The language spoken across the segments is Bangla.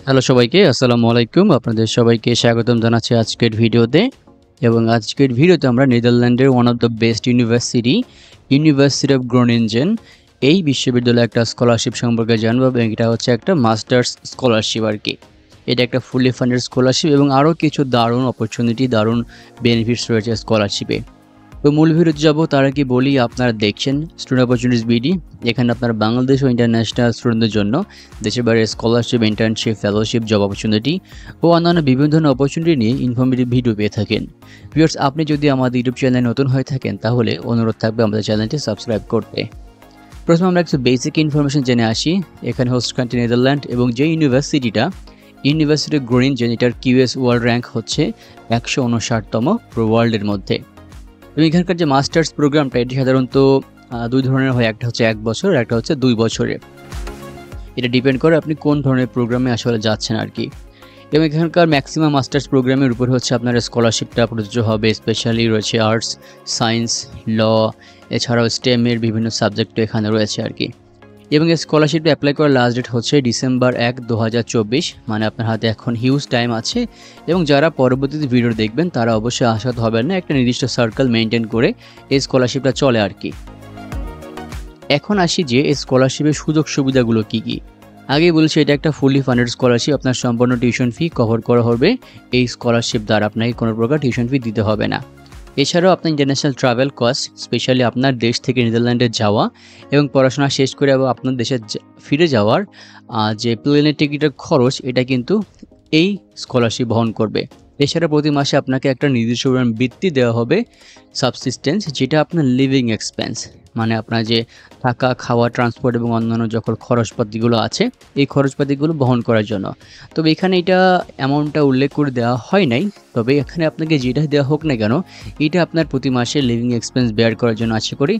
হ্যালো সবাইকে, আসসালামু আলাইকুম। আপনাদের সবাইকে স্বাগতম জানাচ্ছি আজকের ভিডিওতে। এবং আজকের ভিডিওতে আমরা নেদারল্যান্ডের one of the best university of Groningen এই বিশ্ববিদ্যালয়ে একটা স্কলারশিপ সম্পর্কে জানবো, এবং এটা হচ্ছে একটা মাস্টার্স স্কলারশিপ আর কি। এটা একটা ফুললি ফান্ডেড স্কলারশিপ এবং আরও কিছু দারুণ অপরচুনিটি, দারুণ বেনিফিটস রয়েছে স্কলারশিপে। তো মূল ভিডিওতে যাবো তার আগে বলি, আপনারা দেখছেন স্টুডেন্ট অপরচুনিটিস বিডি। এখানে আপনার বাংলাদেশ ও ইন্টারন্যাশনাল স্টুডেন্টদের জন্য দেশের বাইরে scholarship, internship, fellowship, job opportunity ও অন্যান্য বিভিন্ন ধরনের অপরচুনিটি নিয়ে ইনফরমেটিভ ভিডিও পেয়ে থাকেন। ভিউয়ার্স, আপনি যদি আমাদের ইউটিউব চ্যানেলে নতুন হয়ে থাকেন তাহলে অনুরোধ থাকবে আমাদের চ্যানেলটি সাবস্ক্রাইব করতে। প্রথমে আমরা কিছু বেসিক ইনফরমেশন জেনে আসি। এখানে হোস্ট কান্ট্রি নেদারল্যান্ড এবং যে ইউনিভার্সিটি অফ গ্রোনিনজেন, এটার কিউএস ওয়ার্ল্ড র্যাঙ্ক হচ্ছে 159তম ওয়ার্ল্ডের মধ্যে। এবং এখানকার যে মাস্টার্স প্রোগ্রামটা, এটি সাধারণত দুই ধরনের হয়, একটা হচ্ছে 1 বছর, একটা হচ্ছে 2 বছরের। এটা ডিপেন্ড করে আপনি কোন ধরনের প্রোগ্রামে আসলে যাচ্ছেন আর কি। এবং এখানকার ম্যাক্সিমাম মাস্টার্স প্রোগ্রামের উপর হচ্ছে আপনার স্কলারশিপটা প্রযোজ্য হবে। স্পেশালি রয়েছে আর্টস, সায়েন্স, ল, এছাড়াও স্টেমের বিভিন্ন সাবজেক্ট এখানে রয়েছে আর কি। এবং এই স্কলারশিপটা অ্যাপ্লাই করার লাস্ট ডেট হচ্ছে ডিসেম্বর 1, 2024। মানে আপনার হাতে এখন হিউজ টাইম আছে। এবং যারা পরবর্তীতে ভিডিও দেখবেন তারা অবশ্যই আশাহত হবেন না, একটা নির্দিষ্ট সার্কেল মেনটেন করে এই স্কলারশিপটা চলে আর কি। এখন আসি যে এই স্কলারশিপের সুযোগ সুবিধাগুলো কী কী। আগেই বলছি, এটা একটা ফুলি ফান্ডেড স্কলারশিপ। আপনার সম্পূর্ণ টিউশন ফি কভার করা হবে এই স্কলারশিপ দ্বারা, আপনাকে কোনো প্রকার টিউশন ফি দিতে হবে না। এছাড়াও আপনার ইন্টারন্যাশনাল ট্রাভেল কস্ট, স্পেশালি আপনার দেশ থেকে নেদারল্যান্ডে যাওয়া এবং পড়াশোনা শেষ করে আবার আপনার দেশে ফিরে যাওয়ার যে প্লেনের টিকিটের খরচ, এটা কিন্তু এই স্কলারশিপ বহন করবে। এছাড়া প্রতি মাসে আপনাকে একটা নির্দিষ্ট পরিমাণ বৃত্তি দেওয়া হবে, সাবসিস্টেন্স, যেটা আপনার লিভিং এক্সপেন্স, মানে আপনার যে থাকা, খাওয়া, ট্রান্সপোর্ট এবং অন্যান্য যখন খরচপাতিগুলো আছে এই খরচপাতিগুলো বহন করার জন্য। তবে এখানে এটা অ্যামাউন্টটা উল্লেখ করে দেওয়া হয় নাই। তবে এখানে আপনাকে যেটা দেওয়া হোক না কেন, এটা আপনার প্রতি মাসে লিভিং এক্সপেন্স বেয়ার করার জন্য আশা করি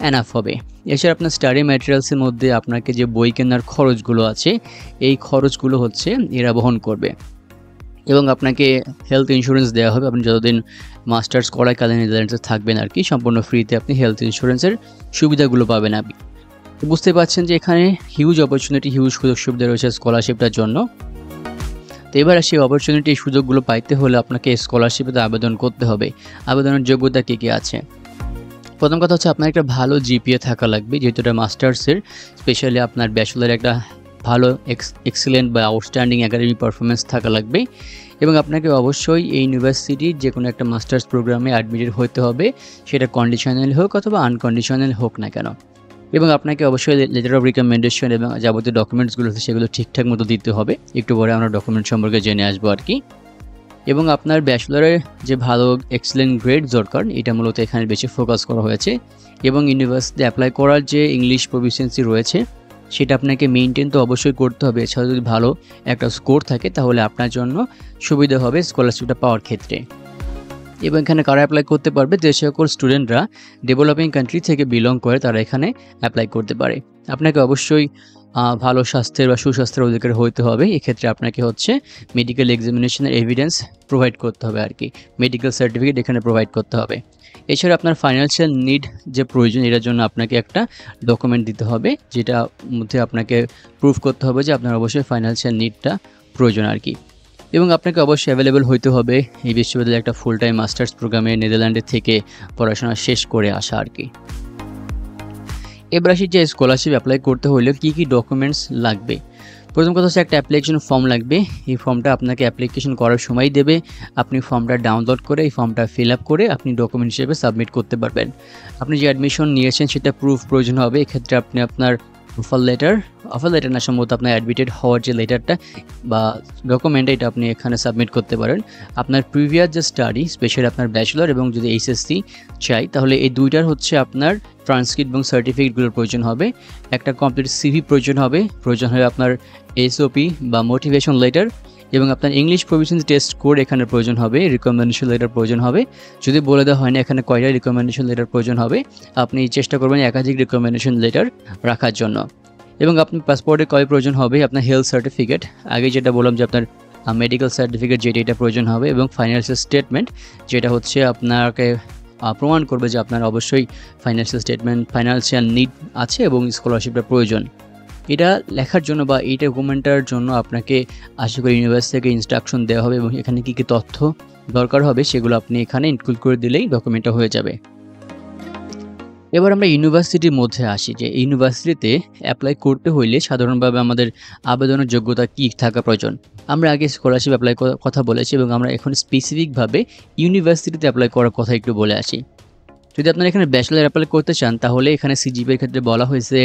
এনাফ হবে। এছাড়া আপনার স্টাডি ম্যাটেরিয়ালসের মধ্যে আপনাকে যে বই কেনার খরচগুলো আছে, এই খরচগুলো হচ্ছে এরা বহন করবে। এবং আপনাকে হেলথ ইন্স্যুরেন্স দেওয়া হবে। আপনি যতদিন মাস্টার্স করাকালীন নেদারল্যান্ডসে থাকবেন আর কি, সম্পূর্ণ ফ্রিতে আপনি হেলথ ইন্স্যুরেন্সের সুবিধাগুলো পাবেন আপনি। বুঝতে পারছেন যে এখানে হিউজ অপরচুনিটি, হিউজ সুযোগ সুবিধা রয়েছে স্কলারশিপটার জন্য। তো এবার সেই অপরচুনিটি, এই সুযোগগুলো পাইতে হলে আপনাকে স্কলারশিপে আবেদন করতে হবে। আবেদনের যোগ্যতা কী কী আছে? প্রথম কথা হচ্ছে আপনার একটা ভালো জিপিএ থাকা লাগবে, যেহেতু এটা মাস্টার্সের। স্পেশালি আপনার ব্যাচেলার একটা ভালো এক্সিলেন্ট বা আউটস্ট্যান্ডিং একাডেমিক পারফরমেন্স থাকা লাগবে। এবং আপনাকে অবশ্যই এই ইউনিভার্সিটির যে কোনো একটা মাস্টার্স প্রোগ্রামে অ্যাডমিটেড হতে হবে, সেটা কন্ডিশনাল হোক অথবা আনকন্ডিশনাল হোক না কেন। এবং আপনাকে অবশ্যই লেটার অফ রিকমেন্ডেশন এবং যাবতীয় ডকুমেন্টসগুলো আছে সেগুলো ঠিকঠাক মতো দিতে হবে। একটু পরে আমরা ডকুমেন্ট সম্পর্কে জেনে আসবো আর কি। এবং আপনার ব্যাচেলারের যে ভালো এক্সেলেন্ট গ্রেড দরকার, এটা মূলত এখানে বেশি ফোকাস করা হয়েছে। এবং ইউনিভার্সিটি অ্যাপ্লাই করার যে ইংলিশ প্রফিসিয়েন্সি রয়েছে, সেটা আপনাকে মেনটেন তো অবশ্যই করতে হবে। এছাড়া যদি ভালো একটা স্কোর থাকে তাহলে আপনার জন্য সুবিধা হবে স্কলারশিপটা পাওয়ার ক্ষেত্রে। এবং এখানে কারা অ্যাপ্লাই করতে পারবে? যে সকল স্টুডেন্টরা ডেভেলপিং কান্ট্রি থেকে বিলং করে তারা এখানে অ্যাপ্লাই করতে পারে। আপনাকে অবশ্যই ভালো স্বাস্থ্যের বা সুস্বাস্থ্যের অধিকার হতে হবে। এক্ষেত্রে আপনাকে হচ্ছে মেডিকেল এক্সামিনেশনের এভিডেন্স প্রোভাইড করতে হবে আর কি, মেডিকেল সার্টিফিকেট এখানে প্রোভাইড করতে হবে। এছাড়া আপনার ফাইন্যান্সিয়াল নিড যে প্রয়োজন, এটার জন্য আপনাকে একটা ডকুমেন্ট দিতে হবে, যেটা মধ্যে আপনাকে প্রুফ করতে হবে যে আপনার অবশ্যই ফাইন্যান্সিয়াল নিডটা প্রয়োজন আর কি। এবং আপনাকে অবশ্যই অ্যাভেলেবেল হইতে হবে এই বিশ্ববিদ্যালয়ে একটা ফুল টাইম মাস্টার্স প্রোগ্রামে নেদারল্যান্ডের থেকে পড়াশোনা শেষ করে আসা আর কি। এবার আসি যে স্কলারশিপ অ্যাপ্লাই করতে হলে কী কী ডকুমেন্টস লাগবে। প্রথম কথা হচ্ছে একটা অ্যাপ্লিকেশন ফর্ম লাগবে। এই ফর্মটা আপনাকে অ্যাপ্লিকেশন করার সময় দেবে। আপনি ফর্মটা ডাউনলোড করে এই ফর্মটা ফিল আপ করে আপনি ডকুমেন্ট হিসেবে সাবমিট করতে পারবেন। আপনি যে অ্যাডমিশন নিয়েছেন সেটা প্রুফ প্রয়োজন হবে। এক্ষেত্রে আপনি আপনার অফার লেটার না, সম্ভবত আপনার অ্যাডমিটেড হওয়ার যে লেটারটা বা ডকুমেন্ট, এটা আপনি এখানে সাবমিট করতে পারেন। আপনার প্রিভিয়াস যে স্টাডি, স্পেশালি আপনার ব্যাচেলর এবং যদি এইচএসসি চাই তাহলে এই দুইটার হচ্ছে আপনার ট্রান্সক্রিপ্ট এবং সার্টিফিকেটগুলোর প্রয়োজন হবে। একটা কমপ্লিট সিভি প্রয়োজন হবে আপনার এসওপি বা মোটিভেশন লেটার, এবং আপনার ইংলিশ প্রফিসিয়েন্সি টেস্ট কোড এখানে প্রয়োজন হবে। রিকমেন্ডেশন লেটার প্রয়োজন হবে। যদি বলে দেওয়া হয় না এখানে কয়টা রিকমেন্ডেশন লেটার প্রয়োজন হবে, আপনি চেষ্টা করবেন একাধিক রিকমেন্ডেশন লেটার রাখার জন্য। এবং আপনি পাসপোর্টের কপি প্রয়োজন হবে, আপনার হেলথ সার্টিফিকেট, আগে যেটা বললাম যে আপনার মেডিকেল সার্টিফিকেট, যেটা এটা প্রয়োজন হবে, এবং ফাইন্যান্সিয়াল স্টেটমেন্ট, যেটা হচ্ছে আপনাকে প্রমাণ করবে যে আপনার অবশ্যই ফাইন্যান্সিয়াল নিড আছে এবং স্কলারশিপের প্রয়োজন। এটা লেখার জন্য বা এই ডকুমেন্টটার জন্য আপনাকে আশা করি ইউনিভার্সিটি থেকে ইনস্ট্রাকশন দেওয়া হবে এবং এখানে কী কী তথ্য দরকার হবে সেগুলো আপনি এখানে ইনক্লুড করে দিলেই ডকুমেন্টটা হয়ে যাবে। এবার আমরা ইউনিভার্সিটির মধ্যে আসি যে ইউনিভার্সিটিতে অ্যাপ্লাই করতে হইলে সাধারণভাবে আমাদের আবেদনের যোগ্যতা কী থাকা প্রয়োজন। আমরা আগে স্কলারশিপ অ্যাপ্লাই করার কথা বলেছি এবং আমরা এখন স্পেসিফিকভাবে ইউনিভার্সিটিতে অ্যাপ্লাই করার কথা একটু বলে আসি। যদি আপনারা এখানে ব্যাচেলর অ্যাপ্লাই করতে চান তাহলে এখানে সিজিপিএর ক্ষেত্রে বলা হয়েছে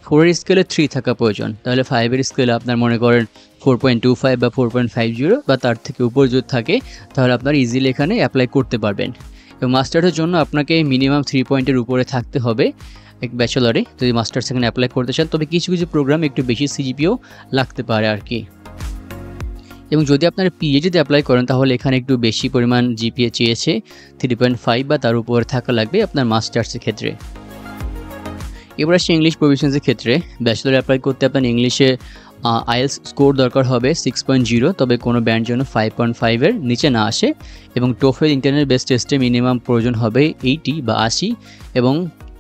4 এর স্কেলে 3 থাকা প্রয়োজন। তাহলে 5 এর স্কেলে আপনার মনে করেন 4.25 বা 4.50 বা তার থেকে উপর যদি থাকে তাহলে আপনারা ইজিলি এখানে অ্যাপ্লাই করতে পারবেন। এবং মাস্টার্সের জন্য আপনাকে মিনিমাম 3 পয়েন্টের উপরে থাকতে হবে এক ব্যাচেলরে যদি মাস্টার্স এখানে অ্যাপ্লাই করতে চান। তবে কিছু কিছু প্রোগ্রাম একটু বেশি সিজিপিও লাগতে পারে আর কি। এবং যদি আপনারা পিএইচডিতে অ্যাপ্লাই করেন তাহলে এখানে একটু বেশি পরিমাণ জিপিএ চেয়েছে, 3.5 বা তার উপরে থাকা লাগবে আপনার মাস্টার্সের ক্ষেত্রে। এবার আসছে ইংলিশ প্রভিশনসের ক্ষেত্রে ব্যাচেলর অ্যাপ্লাই করতে আপনার ইংলিশে আইএলস স্কোর দরকার হবে 6.0, তবে কোনো ব্যান্ড যেন 5.5 এর নিচে না আসে। এবং টোফেল ইন্টারনেট বেস টেস্টে মিনিমাম প্রয়োজন হবে 80 বা 80 এবং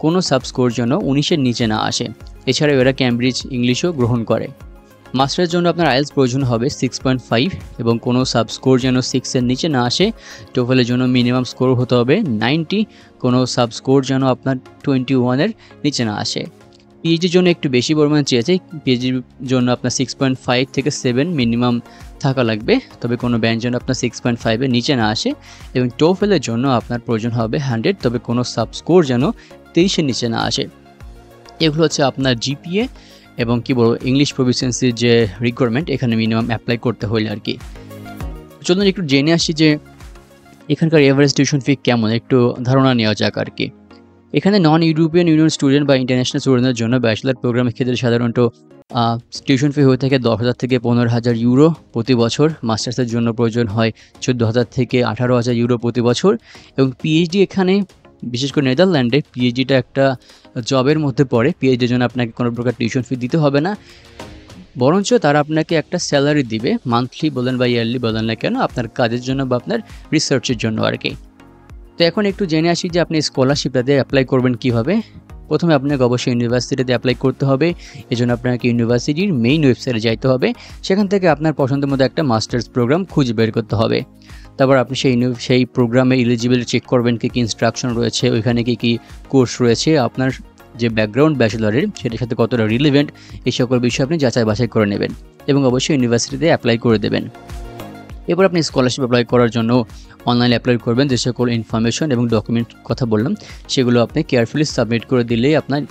কোনো সাব স্কোর যেন 19-এর নিচে না আসে। এছাড়াও এরা ক্যামব্রিজ ইংলিশও গ্রহণ করে। মাস্টারের জন্য আপনার আইএলস প্রয়োজন হবে 6.5 এবং কোনো সাব স্কোর যেন 6-এর নিচে না আসে। টোফেলের জন্য মিনিমাম স্কোর হতে হবে 90, কোনো সাব স্কোর যেন আপনার 21-এর নিচে না আসে। পিএইচডির জন্য একটু বেশি পরিমাণ চেয়েছে, পিএইচডির জন্য আপনার 6.5 থেকে 7 মিনিমাম থাকা লাগবে, তবে কোনো ব্যান্ড যেন আপনার 6.5-এর নিচে না আসে। এবং টোফেলের জন্য আপনার প্রয়োজন হবে 100, তবে কোনো সাব স্কোর যেন 23-এর নিচে না আসে। এগুলো হচ্ছে আপনার জিপিএ এবং কি বলবো ইংলিশ প্রভিশনসির যে রিকোয়ারমেন্ট এখানে মিনিমাম অ্যাপ্লাই করতে হলে আর কি। চলুন একটু জেনে আসি যে এখানকার এভারেজ টিউশন ফি কেমন, একটু ধারণা নেওয়া যাক আর কি। এখানে নন ইউরোপিয়ান ইউনিয়ন স্টুডেন্ট বা ইন্টারন্যাশনাল স্টুডেন্টদের জন্য ব্যাচেলার প্রোগ্রামের ক্ষেত্রে সাধারণত টিউশন ফি হয়ে থাকে 10,000 থেকে 15,000 ইউরো প্রতি বছর। মাস্টার্সের জন্য প্রয়োজন হয় 14,000 থেকে 18,000 ইউরো প্রতি বছর। এবং পিএইচডি এখানে বিশেষ করে নেদারল্যান্ডে পিএইচডিটা একটা জবের মধ্যে পড়ে। পিএইচডির জন্য আপনাকে কোনো প্রকার টিউশন ফি দিতে হবে না, বরঞ্চ তারা আপনাকে একটা স্যালারি দিবে, মান্থলি বলেন বা ইয়ারলি বলেন না কেন, আপনার কাজের জন্য বা আপনার রিসার্চের জন্য আর কি। তো এখন একটু জেনে আসি যে আপনি স্কলারশিপটাতে অ্যাপ্লাই করবেন কীভাবে। প্রথমে আপনাকে অবশ্যই ইউনিভার্সিটিতে অ্যাপ্লাই করতে হবে। এজন্য আপনাকে ইউনিভার্সিটির মেইন ওয়েবসাইটে যাইতে হবে। সেখান থেকে আপনার পছন্দের মতো একটা মাস্টার্স প্রোগ্রাম খুঁজে বের করতে হবে। তারপর আপনি সেই প্রোগ্রামে এলিজিবিলিটি চেক করবেন কী কী ইনস্ট্রাকশন রয়েছে, ওইখানে কী কী কোর্স রয়েছে, আপনার যে ব্যাকগ্রাউন্ড ব্যাচেলরের সেটার সাথে কতটা রিলেভেন্ট, এই সকল বিষয় আপনি যাচাই বাছাই করে নেবেন এবং অবশ্যই ইউনিভার্সিটিতে অ্যাপ্লাই করে দেবেন। এরপর আপনি স্কলারশিপ অ্যাপ্লাই করার জন্য অনলাইনে অ্যাপ্লাই করবেন। যে সকল ইনফরমেশন এবং ডকুমেন্ট কথা বললাম সেগুলো আপনি কেয়ারফুলি সাবমিট করে দিলেই আপনার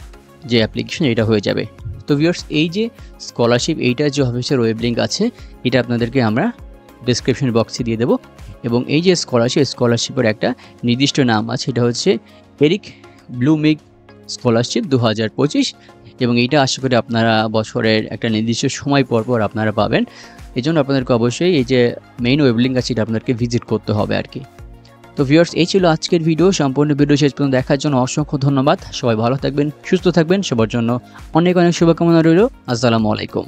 যে অ্যাপ্লিকেশন এটা হয়ে যাবে। তো ভিউয়ার্স, এই যে স্কলারশিপ এইটার যে অফিসিয়াল ওয়েব লিঙ্ক আছে এটা আপনাদেরকে আমরা ডেসক্রিপশন বক্সে দিয়ে দেবো। এবং এই যে স্কলারশিপের একটা নির্দিষ্ট নাম আছে, এটা হচ্ছে এরিক ব্লুমিগ স্কলারশিপ 2025 এবং এইটা আশা করি আপনারা বছরের একটা নির্দিষ্ট সময় পর পর আপনারা পাবেন। এই জন্য আপনাদেরকে অবশ্যই এই যে মেইন ওয়েব লিঙ্ক আছে এটা আপনাদেরকে ভিজিট করতে হবে আর কি। তো ভিউয়ার্স, এই ছিল আজকের ভিডিও। সম্পূর্ণ ভিডিও শেষ পর্যন্ত দেখার জন্য অসংখ্য ধন্যবাদ। সবাই ভালো থাকবেন, সুস্থ থাকবেন, সবার জন্য অনেক অনেক শুভকামনা রইল। আসসালামু আলাইকুম।